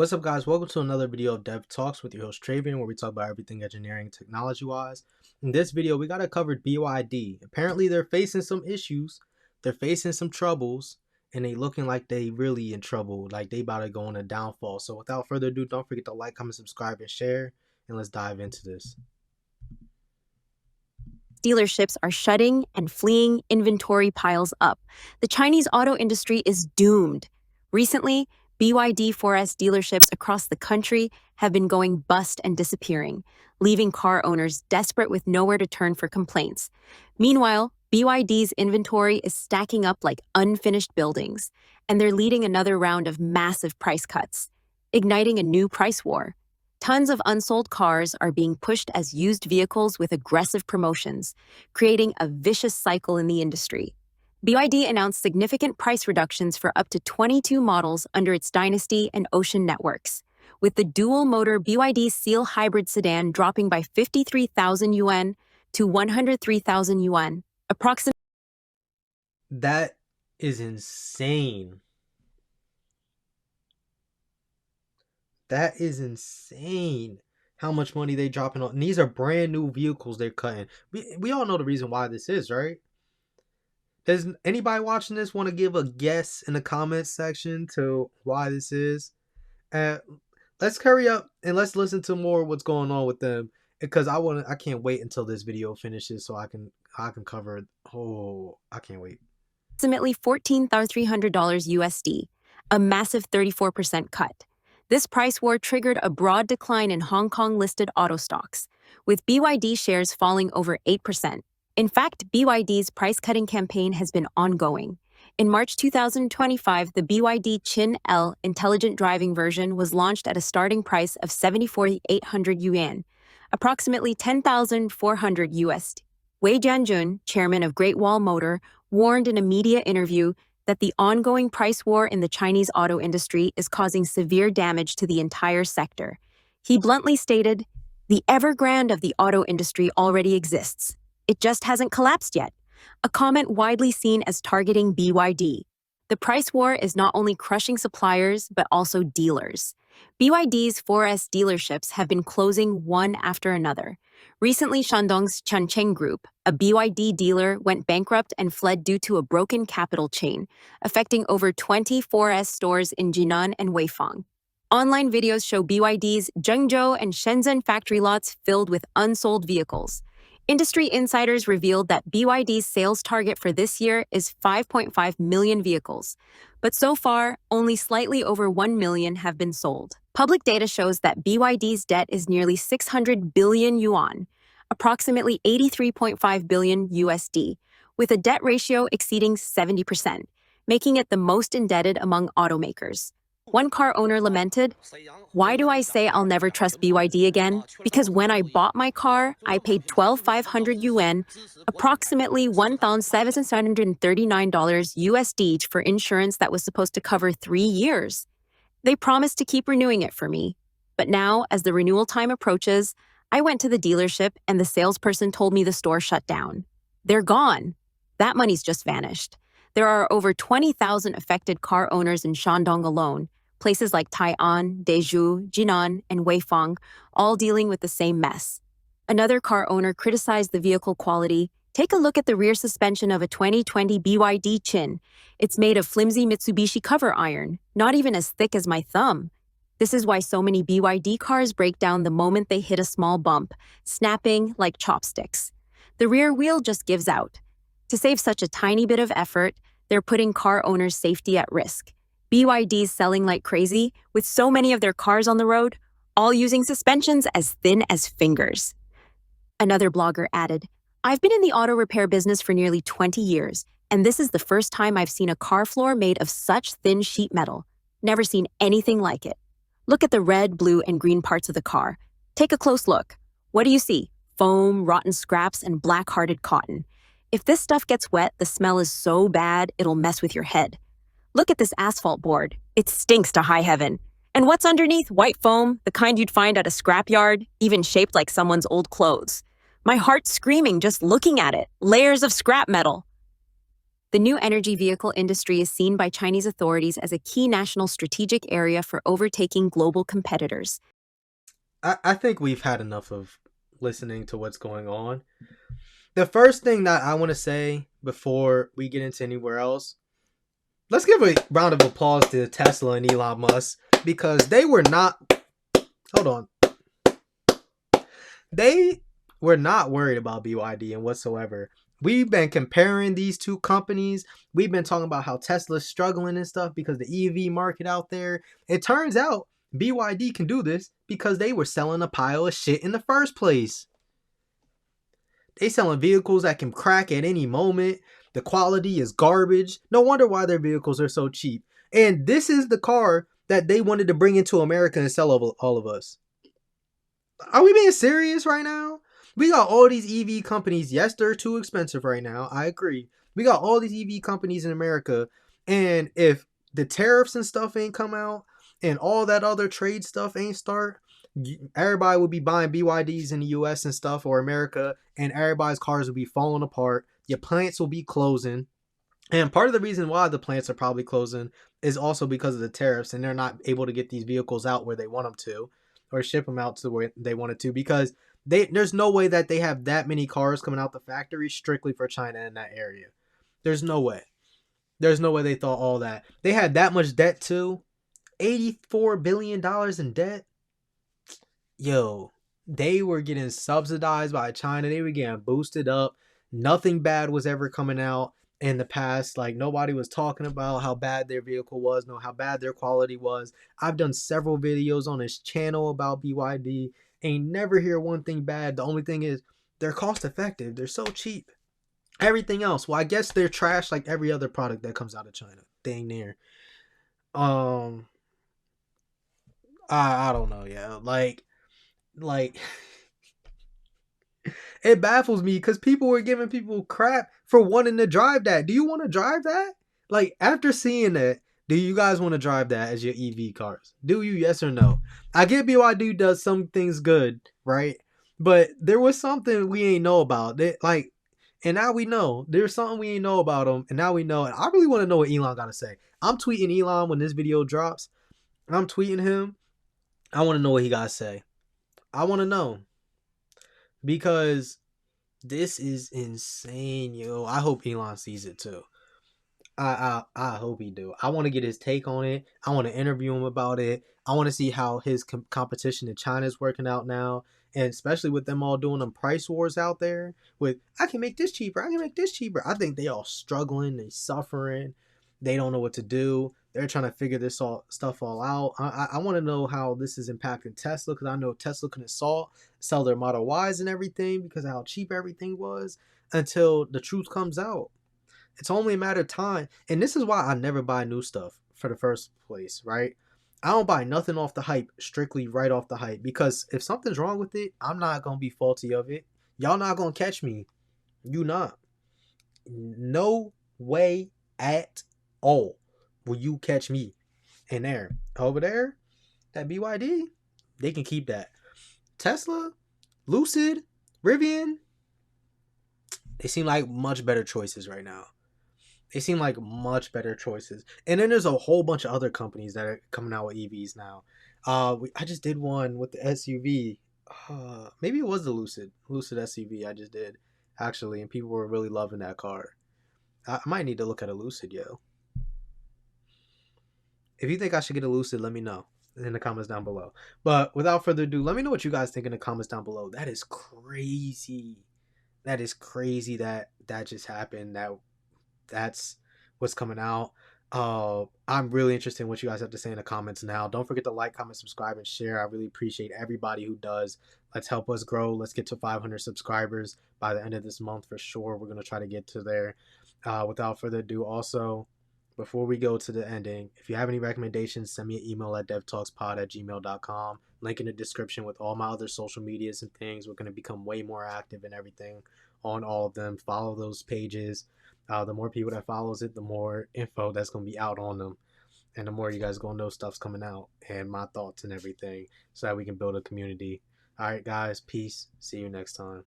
What's up, guys? Welcome to another video of DevTalks with your host Travian, where we talk about everything engineering and technology-wise. In this video, we got covered BYD. Apparently, they're facing some issues, they're facing some troubles, and they looking like they really in trouble, like they about to go on a downfall. So without further ado, don't forget to like, comment, subscribe, and share, and let's dive into this. Dealerships are shutting and fleeing, inventory piles up. The Chinese auto industry is doomed. Recently, BYD 4S dealerships across the country have been going bust and disappearing, leaving car owners desperate with nowhere to turn for complaints. Meanwhile, BYD's inventory is stacking up like unfinished buildings, and they're leading another round of massive price cuts, igniting a new price war. Tons of unsold cars are being pushed as used vehicles with aggressive promotions, creating a vicious cycle in the industry. BYD announced significant price reductions for up to 22 models under its Dynasty and Ocean networks, with the dual-motor BYD Seal hybrid sedan dropping by 53,000 yuan to 103,000 yuan, approximately. That is insane. That is insane. How much money they dropping on? And these are brand new vehicles they're cutting. We all know the reason why this is, right? Does anybody watching this want to give a guess in the comments section to why this is? Let's hurry up and let's listen to more of what's going on with them, because I can't wait until this video finishes so I can cover it. Oh, I can't wait. Approximately $14,300 USD, a massive 34% cut. This price war triggered a broad decline in Hong Kong-listed auto stocks, with BYD shares falling over 8%. In fact, BYD's price-cutting campaign has been ongoing. In March 2025, the BYD Chin L intelligent driving version was launched at a starting price of 74,800 yuan, approximately 10,400 USD. Wei Jianjun, chairman of Great Wall Motor, warned in a media interview that the ongoing price war in the Chinese auto industry is causing severe damage to the entire sector. He bluntly stated, "The Evergrande of the auto industry already exists. It just hasn't collapsed yet," a comment widely seen as targeting BYD. The price war is not only crushing suppliers, but also dealers. BYD's 4S dealerships have been closing one after another. Recently, Shandong's Changcheng Group, a BYD dealer, went bankrupt and fled due to a broken capital chain, affecting over 20 4S stores in Jinan and Weifang. Online videos show BYD's Zhengzhou and Shenzhen factory lots filled with unsold vehicles. Industry insiders revealed that BYD's sales target for this year is 5.5 million vehicles, but so far, only slightly over 1 million have been sold. Public data shows that BYD's debt is nearly 600 billion yuan, approximately 83.5 billion USD, with a debt ratio exceeding 70%, making it the most indebted among automakers. One car owner lamented, "Why do I say I'll never trust BYD again? Because when I bought my car, I paid 12,500 yuan, approximately $1,739 USD for insurance that was supposed to cover 3 years. They promised to keep renewing it for me. But now, as the renewal time approaches, I went to the dealership and the salesperson told me the store shut down. They're gone. That money's just vanished." There are over 20,000 affected car owners in Shandong alone, places like Tai'an, Daizhou, Jinan, and Weifang, all dealing with the same mess. Another car owner criticized the vehicle quality. "Take a look at the rear suspension of a 2020 BYD Chin. It's made of flimsy Mitsubishi cover iron, not even as thick as my thumb. This is why so many BYD cars break down the moment they hit a small bump, snapping like chopsticks. The rear wheel just gives out." To save such a tiny bit of effort, they're putting car owners' safety at risk. BYD's selling like crazy, with so many of their cars on the road, all using suspensions as thin as fingers. Another blogger added, "I've been in the auto repair business for nearly 20 years, and this is the first time I've seen a car floor made of such thin sheet metal. Never seen anything like it. Look at the red, blue, and green parts of the car. Take a close look. What do you see? Foam, rotten scraps, and black-hearted cotton. If this stuff gets wet, the smell is so bad, it'll mess with your head. Look at this asphalt board. It stinks to high heaven. And what's underneath? White foam, the kind you'd find at a scrapyard, even shaped like someone's old clothes. My heart's screaming just looking at it. Layers of scrap metal." The new energy vehicle industry is seen by Chinese authorities as a key national strategic area for overtaking global competitors. I think we've had enough of listening to what's going on. The first thing that I want to say before we get into anywhere else, let's give a round of applause to Tesla and Elon Musk because they were not. Hold on. They were not worried about BYD and whatsoever. We've been comparing these two companies. We've been talking about how Tesla's struggling and stuff because the EV market out there. It turns out BYD can do this because they were selling a pile of shit in the first place. They selling vehicles that can crack at any moment. The quality is garbage. No wonder why their vehicles are so cheap. And this is the car that they wanted to bring into America and sell all of us. Are we being serious right now? We got all these EV companies. Yes, they're too expensive right now. I agree. We got all these EV companies in America. And if the tariffs and stuff ain't come out and all that other trade stuff ain't start, everybody will be buying BYDs in the US and stuff or America, and everybody's cars will be falling apart. Your plants will be closing. And part of the reason why the plants are probably closing is also because of the tariffs, and they're not able to get these vehicles out where they want them to, or ship them out to where they wanted to, because there's no way that they have that many cars coming out the factory strictly for China in that area. There's no way. There's no way they thought all that. They had that much debt too. $84 billion in debt. Yo, they were getting subsidized by China. They were getting boosted up. Nothing bad was ever coming out in the past. Like, nobody was talking about how bad their vehicle was, no, how bad their quality was. I've done several videos on this channel about BYD. Ain't never hear one thing bad. The only thing is they're cost effective. They're so cheap. Everything else, well, I guess they're trash like every other product that comes out of China. Dang near. Um, I don't know, yeah. Like it baffles me because people were giving people crap for wanting to drive that. Do you want to drive that? Like, after seeing that, do you guys want to drive that as your EV cars? Do you? Yes or no? I get BYD does some things good, right? But there was something we ain't know about. Like, and now we know. There's something we ain't know about them, and now we know. And I really want to know what Elon got to say. I'm tweeting Elon when this video drops. I'm tweeting him. I want to know what he got to say. I want to know. Because this is insane, yo. I hope Elon sees it too. I hope he do. I want to get his take on it. I want to interview him about it. I want to see how his competition in China is working out now, and especially with them all doing them price wars out there. With I can make this cheaper. I can make this cheaper. I think they all struggling. They suffering. They don't know what to do. They're trying to figure this stuff all out. I want to know how this is impacting Tesla because I know Tesla couldn't sell their Model Ys and everything because of how cheap everything was until the truth comes out. It's only a matter of time. And this is why I never buy new stuff for the first place, right? I don't buy nothing off the hype, strictly right off the hype. Because if something's wrong with it, I'm not going to be faulty of it. Y'all not going to catch me. You not. No way at all will you catch me in there. Over there, that BYD, they can keep that. Tesla, Lucid, Rivian, they seem like much better choices right now. They seem like much better choices. And then there's a whole bunch of other companies that are coming out with EVs now. I just did one with the SUV. Maybe it was the Lucid SUV I just did, actually, and people were really loving that car. I might need to look at a Lucid, yo. If you think I should get a Lucid, let me know in the comments down below. But without further ado, let me know what you guys think in the comments down below. That is crazy. That is crazy that just happened. That's what's coming out. I'm really interested in what you guys have to say in the comments now. Don't forget to like, comment, subscribe, and share. I really appreciate everybody who does. Let's help us grow. Let's get to 500 subscribers by the end of this month for sure. We're going to try to get to there. Without further ado, also, before we go to the ending, if you have any recommendations, send me an email at devtalkspod@gmail.com. Link in the description with all my other social medias and things. We're going to become way more active and everything on all of them. Follow those pages. The more people that follows it, the more info that's going to be out on them. And the more you guys going to know stuff's coming out and my thoughts and everything so that we can build a community. All right, guys. Peace. See you next time.